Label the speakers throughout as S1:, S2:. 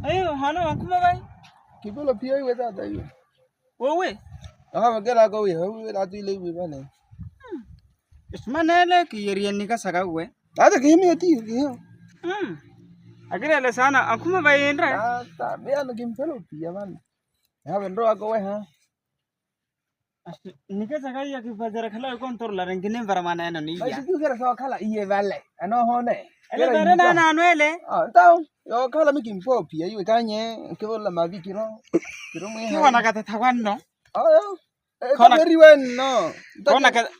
S1: Ayo, hano akuma bai.
S2: Kibolo pia iwe tata iwe.
S1: Wewe.
S2: Magela go iwe lati ile iwe bane.
S1: Ismanele kiyerian nika sagawe.
S2: Ata kimi ati iyo.
S1: Agire sana akuma bai endra.
S2: Ta be ano kimpelo pia bane. Ya bendro ako we ha.
S1: Nika sagai ya kifajara khala kon tor la rengine varmana eno ni ya.
S2: Ai tu kira so khala iye bale. Ano hone.
S1: Ele dare na anuele.
S2: Tao. Yo khala mi kimpo pia iwe kanye kebola mavi kiro. Kiro mwe ha.
S1: Kiwana kata tawan no.
S2: Ayo. Kona ri wen no.
S1: Kona kata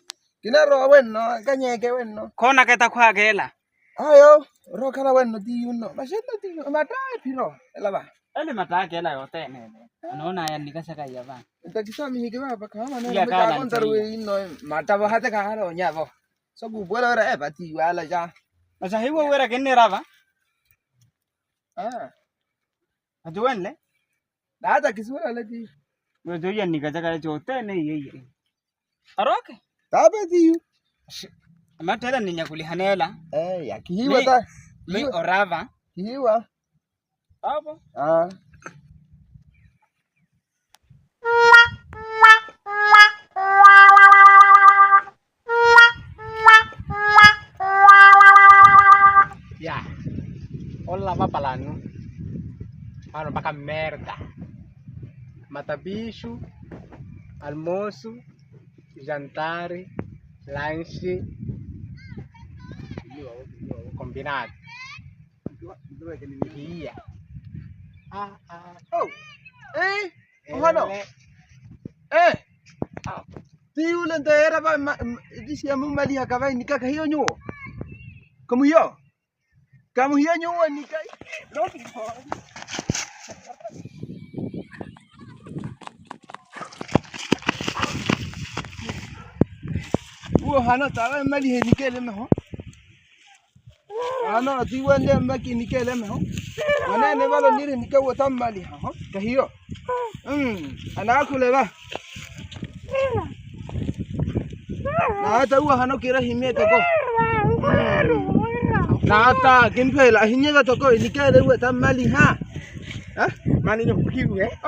S2: kinaro wen no kanye ke wen no.
S1: Kona kata kwa gela.
S2: Ayo. Ro khala wen no ti uno. Mashenda ti mata piro. Elaba.
S1: Ele mata gela yote ne. Anaona ya nika sagai ya ba.
S2: Takisami hikiwa pakama na mta kontarwe ino mata ba hata kaharo nyabo. Sabu bora ra pati wala ja.
S1: Asa hiwa wera kenne rava. Aduan le.
S2: Data kisura lati.
S1: Wo jo ya nika sagai jote ne ye. Aroke.
S2: Tabati yu.
S1: Matela ninya kulihanela.
S2: Ya kihiwa ta.
S1: Mi orava.
S2: Kihiwa.
S1: Abo.
S3: Ya, hola papalano. Ano baka merda. Mata bicho, almoço, jantar, lanche. Combinado. Iya.
S2: Oh. Hano. Tiu lente era ba disi amu mali hakava nikaka hiyo nyo. Kamu hiyo? Kamu hiyo nyo nikai. Roti. Wo hano tawa mali he nikele meho. Hano tiwande maki nikele meho. Wana ne balo nire nikawo tamali ha. Kahiyo. Ana kule ba. Na ta uwa hano kira hime toko. Na ta kimpela hinyega toko nikele uwa tamali ha. Mani nyo kiwe.